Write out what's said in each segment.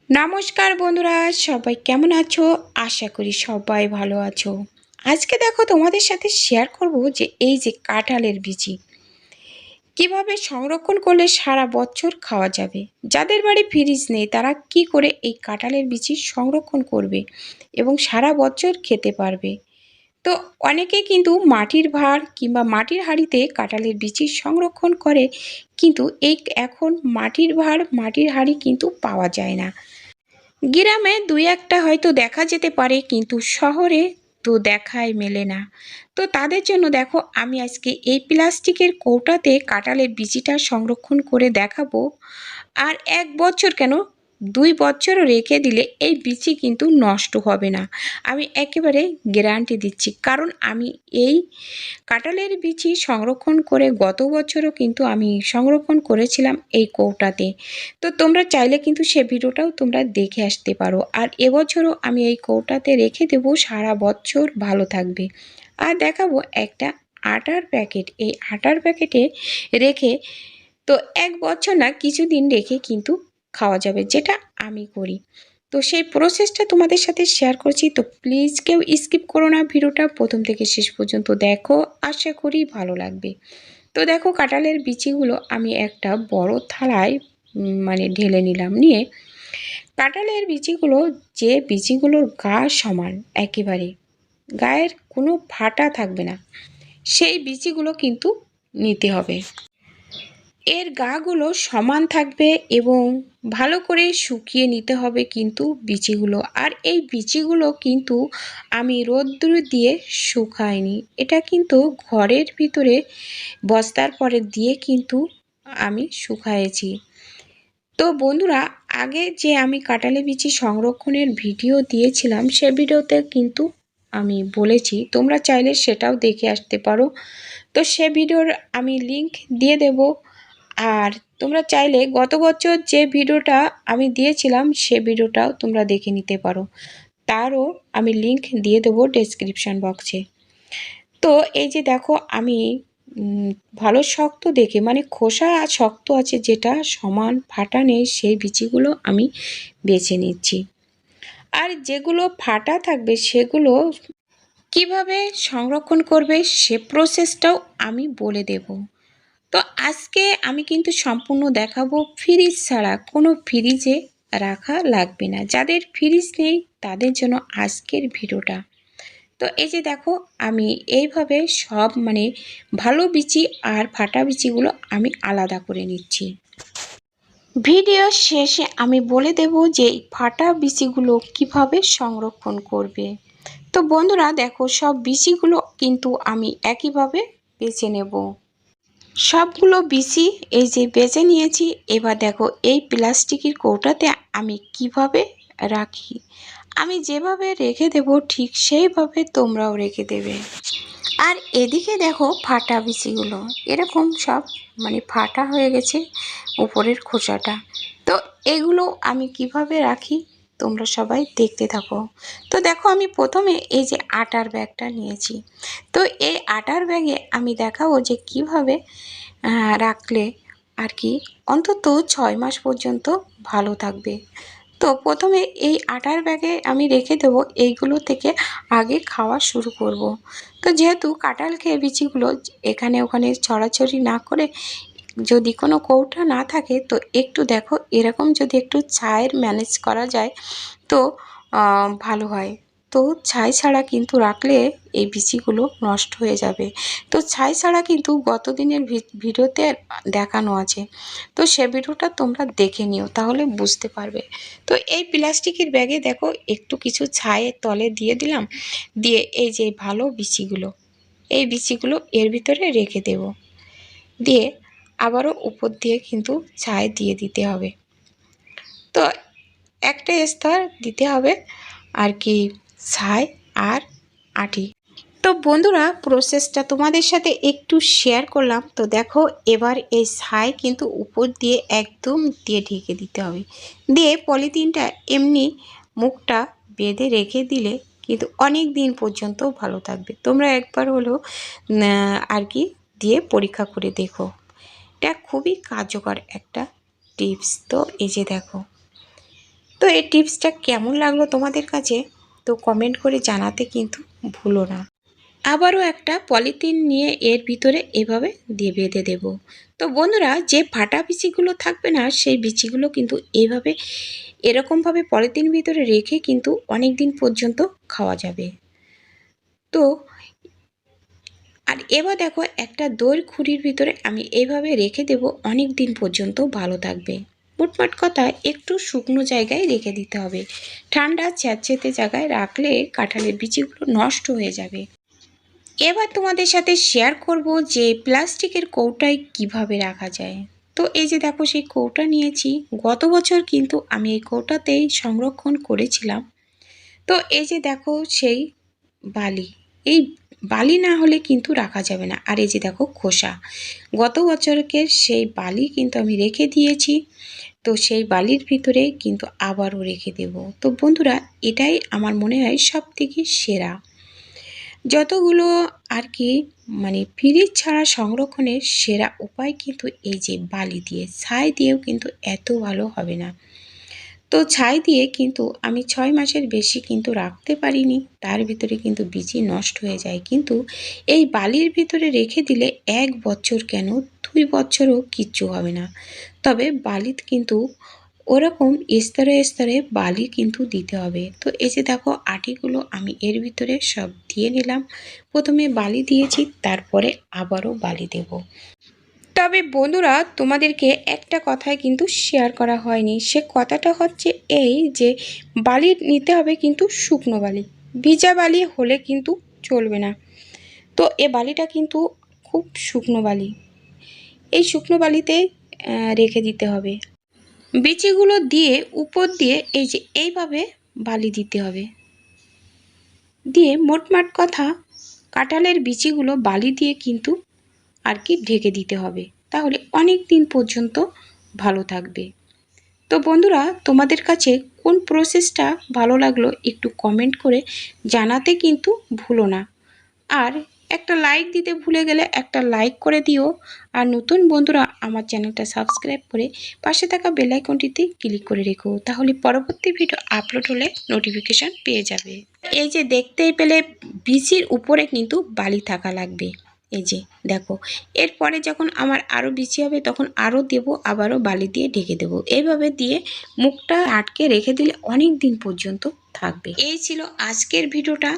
নমস্কার বন্ধুরা, সবাই কেমন আছো? আশা করি সবাই ভালো আছো। আজকে দেখো তোমাদের সাথে শেয়ার করব যে এই যে কাঁঠালের বিচি কিভাবে সংরক্ষণ করলে সারা বছর খাওয়া যাবে। যাদের বাড়ি ফ্রিজ নেই তারা কি করে এই কাঁঠালের বিচি সংরক্ষণ করবে এবং সারা বছর খেতে পারবে। তো অনেকে কিন্তু মাটির ভাঁড় কিংবা মাটির হাঁড়িতে কাঁঠালের বিচি সংরক্ষণ করে, কিন্তু এই এখন মাটির ভাঁড় মাটির হাঁড়ি কিন্তু পাওয়া যায় না। গ্রামে দুই একটা হয়তো দেখা যেতে পারে, কিন্তু শহরে তো দেখাই মেলে না। তো তাদের জন্য দেখো আমি আজকে এই প্লাস্টিকের কৌটাতে কাঁঠালের বিচিটা সংরক্ষণ করে দেখাবো। আর 1 বছর কেন, 2 বছরও রেখে দিলে এই বিচি কিন্তু নষ্ট হবে না। আমি একেবারে গ্যারান্টি দিচ্ছি, কারণ আমি এই কাঁঠালের বিচি সংরক্ষণ করে গত বছরও কিন্তু আমি সংরক্ষণ করেছিলাম এই কৌটাতে। তো তোমরা চাইলে কিন্তু সে ভিডিওটাও তোমরা দেখে আসতে পারো। আর এবছরও আমি এই কৌটাতে রেখে দেবো, সারা বছর ভালো থাকবে। আর দেখাবো একটা আটার প্যাকেট, এই আটার প্যাকেটে রেখে তো 1 বছর না, কিছুদিন রেখে কিন্তু খাওয়া যাবে, যেটা আমি করি। তো সেই প্রসেসটা তোমাদের সাথে শেয়ার করছি। তো প্লিজ কেউ স্কিপ করো না, ভিডিওটা প্রথম থেকে শেষ পর্যন্ত দেখো, আশা করি ভালো লাগবে। তো দেখো কাঁঠালের বিচিগুলো আমি একটা বড় থালায় মানে ঢেলে নিলাম। নিয়ে কাঁঠালের বিচিগুলো, যে বিচিগুলোর গা সমান, একেবারে গায়ের কোনো ফাটা থাকবে না, সেই বিচিগুলো কিন্তু নিতে হবে। এর গাগুলো সমান থাকবে এবং ভালো করে শুকিয়ে নিতে হবে কিন্তু বিচিগুলো। আর এই বিচিগুলো কিন্তু আমি রোদ্দুর দিয়ে শুকাইনি, এটা কিন্তু ঘরের ভিতরে বস্তার পরে দিয়ে কিন্তু আমি শুকাইছি। তো বন্ধুরা, আগে যে আমি কাঁঠালের বিচি সংরক্ষণের ভিডিও দিয়েছিলাম, সে ভিডিওতে কিন্তু আমি বলেছি, তোমরা চাইলে সেটাও দেখে আসতে পারো। তো সে ভিডিওর আমি লিংক দিয়ে দেব। আর তোমরা চাইলে গত বছর যে ভিডিওটা আমি দিয়েছিলাম সে ভিডিওটাও তোমরা দেখে নিতে পারো, তারও আমি লিংক দিয়ে দেবো ডেসক্রিপশান বক্সে। তো এই যে দেখো আমি ভালো শক্ত দেখে, মানে খোসা শক্ত আছে, যেটা সমান ফাটা নেই, সেই বিচিগুলো আমি বেছে নিচ্ছি। আর যেগুলো ফাটা থাকবে সেগুলো কিভাবে সংরক্ষণ করবে সে প্রসেসটাও আমি বলে দেব। তো আজকে আমি কিন্তু সম্পূর্ণ দেখাবো ফ্রিজ ছাড়া, কোনো ফ্রিজে রাখা লাগবে না। যাদের ফ্রিজ নেই তাদের জন্য আজকের ভিডিওটা। তো এই যে দেখো আমি এইভাবে সব মানে ভালো বিচি আর ফাটা বিচিগুলো আমি আলাদা করে নিচ্ছি। ভিডিও শেষে আমি বলে দেব যে ফাটা বিচিগুলো কিভাবে সংরক্ষণ করবে। তো বন্ধুরা দেখো, সব বিচিগুলো কিন্তু আমি একইভাবে বেছে নেব। সবগুলো বিচি এই যে বেছে নিয়েছি। এবার দেখো এই প্লাস্টিকের কৌটাতে আমি কিভাবে রাখি, আমি যেভাবে রেখে দেব ঠিক সেইভাবে তোমরাও রেখে দেবে। আর এদিকে দেখো ফাটা বিচিগুলো এরকম সব মানে ফাটা হয়ে গেছে উপরের খোসাটা। তো এগুলো আমি কিভাবে রাখি তোমরা সবাই দেখতে থাকো। তো দেখো আমি প্রথমে এই যে আটার ব্যাগটা নিয়েছি। তো এই আটার ব্যাগে আমি দেখাবো যে কিভাবে রাখলে আর কি অন্তত 6 মাস পর্যন্ত ভালো থাকবে। তো প্রথমে এই আটার ব্যাগে আমি রেখে দেবো, এইগুলো থেকে আগে খাওয়া শুরু করব। তো যেহেতু কাঁঠাল খেয়ে বিচিগুলো এখানে ওখানে ছড়াছড়ি না করে, যদি কোনো কৌটা না থাকে তো একটু দেখো এরকম যদি একটু ছায়ের ম্যানেজ করা যায় তো ভালো হয়। তো ছাই ছাড়া কিন্তু রাখলে এই বিচিগুলো নষ্ট হয়ে যাবে। তো ছাই ছাড়া কিন্তু গত দিনের ভিডিওতে দেখানো আছে, তো সে ভিডিওটা তোমরা দেখে নিও, তাহলে বুঝতে পারবে। তো এই প্লাস্টিকের ব্যাগে দেখো একটু কিছু ছায়ের তলে দিয়ে দিলাম, দিয়ে এই যে ভালো বিচিগুলো, এই বিচিগুলো এর ভিতরে রেখে দেব। দিয়ে আবারও উপর দিয়ে কিন্তু ছাই দিয়ে দিতে হবে। তো একটা স্তর দিতে হবে আর কি, ছাই আর আটি। তো বন্ধুরা প্রসেসটা তোমাদের সাথে একটু শেয়ার করলাম। তো দেখো এবার এই ছাই কিন্তু উপর দিয়ে একদম দিয়ে ঢেকে দিতে হবে। দিয়ে পলিথিনটা এমনি মুখটা বেঁধে রেখে দিলে কিন্তু অনেক দিন পর্যন্ত ভালো থাকবে। তোমরা একবার হলেও আর কি দিয়ে পরীক্ষা করে দেখো, এটা খুবই কার্যকর একটা টিপস। তো এই যে দেখো, তো তো এই টিপসটা কেমন লাগলো তোমাদের কাছে তো কমেন্ট করে জানাতে কিন্তু ভুলো না। আবারও একটা পলিথিন নিয়ে এর ভিতরে এভাবে দিয়ে বেঁধে দেব। তো বন্ধুরা, যে ফাটা বিচিগুলো থাকবে না সেই বিচিগুলো কিন্তু এইভাবে এরকমভাবে পলিথিন ভিতরে রেখে কিন্তু অনেক দিন পর্যন্ত খাওয়া যাবে। তো আর এবার দেখো, একটা দইয়ের খুঁড়ির ভিতরে আমি এইভাবে রেখে দেব, অনেক দিন পর্যন্ত ভালো থাকবে। মোটমাট কথা, একটু শুকনো জায়গায় রেখে দিতে হবে। ঠান্ডা স্যাঁতসেঁতে জায়গায় রাখলে কাঁঠালের বিচিগুলো নষ্ট হয়ে যাবে। এবার তোমাদের সাথে শেয়ার করব যে প্লাস্টিকের কৌটায় কিভাবে রাখা যায়। তো এই যে দেখো, সেই কৌটা নিয়েছি। গত বছর কিন্তু আমি এই কৌটাতেই সংরক্ষণ করেছিলাম। তো এই যে দেখো, সেই বালি, এই বালি না হলে কিন্তু রাখা যাবে না। আর এই যে দেখো খোসা, গত বছরকের সেই বালি কিন্তু আমি রেখে দিয়েছি। তো সেই বালির ভিতরে কিন্তু আবারও রেখে দেব। তো বন্ধুরা, এটাই আমার মনে হয় সব থেকে সেরা। যতগুলো আর কি মানে ফ্রিজ ছাড়া সংরক্ষণের সেরা উপায় কিন্তু এই যে বালি দিয়ে, ছাই দিয়েও কিন্তু এত ভালো হবে না। তো ছাই দিয়ে কিন্তু আমি 6 মাসের বেশি কিন্তু রাখতে পারিনি, তার ভিতরে কিন্তু বিচি নষ্ট হয়ে যায়। কিন্তু এই বালির ভিতরে রেখে দিলে 1 বছর কেন 2 বছরও কিচ্ছু হবে না। তবে বালিতে কিন্তু ওরকম স্তরে স্তরে বালি কিন্তু দিতে হবে। তো এই যে দেখো, আটিগুলো আমি এর ভিতরে সব দিয়ে নিলাম। প্রথমে বালি দিয়েছি, তারপরে আবারও বালি দেব। তবে বন্ধুরা, তোমাদেরকে একটা কথাই কিন্তু শেয়ার করা হয়নি। সে কথাটা হচ্ছে এই যে বালি নিতে হবে কিন্তু শুকনো বালি, ভিজা বালি হলে কিন্তু চলবে না। তো এ বালিটা কিন্তু খুব শুকনো বালি, এই শুকনো বালিতে রেখে দিতে হবে। বিচিগুলো দিয়ে উপর দিয়ে এই যে এইভাবে বালি দিতে হবে, দিয়ে মোটমাট কথা কাঁঠালের বিচিগুলো বালি দিয়ে কিন্তু আর কি ঢেকে দিতে হবে, তাহলে অনেক দিন পর্যন্ত ভালো থাকবে। তো বন্ধুরা, তোমাদের কাছে কোন প্রসেসটা ভালো লাগলো একটু কমেন্ট করে জানাতে কিন্তু ভুলো না। আর একটা লাইক দিতে ভুলে গেলে একটা লাইক করে দিও। আর নতুন বন্ধুরা আমার চ্যানেলটা সাবস্ক্রাইব করে পাশে থাকা বেল আইকনটিতে ক্লিক করে রেখো, তাহলে পরবর্তী ভিডিও আপলোড হলে নোটিফিকেশান পেয়ে যাবে। এই যে দেখতেই পেলে বিচির উপরে কিন্তু বালি থাকা লাগবে। এই যে দেখো, এরপরে যখন আমার আরও বিচি হবে তখন আরও দেব, আবারও বালি দিয়ে ঢেকে দেবো। এইভাবে দিয়ে মুখটা আটকে রেখে দিলে অনেক দিন পর্যন্ত থাকবে। এই ছিল আজকের ভিডিওটা।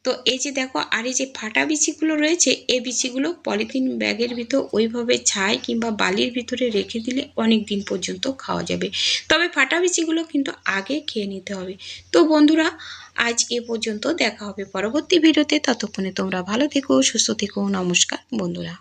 তো এই যে দেখো, আর এই যে ফাটা বিচিগুলো রয়েছে, এই বিচিগুলো পলিথিন ব্যাগের ভিতর ওইভাবে ছাই কিংবা বালির ভিতরে রেখে দিলে অনেক দিন পর্যন্ত খাওয়া যাবে। তবে ফাটা বিচিগুলো কিন্তু আগে খেয়ে নিতে হবে। তো বন্ধুরা, আজ এ পর্যন্ত, দেখা হবে পরবর্তী ভিডিওতে। ততক্ষণে তোমরা ভালো থেকো, সুস্থ থেকো। নমস্কার বন্ধুরা।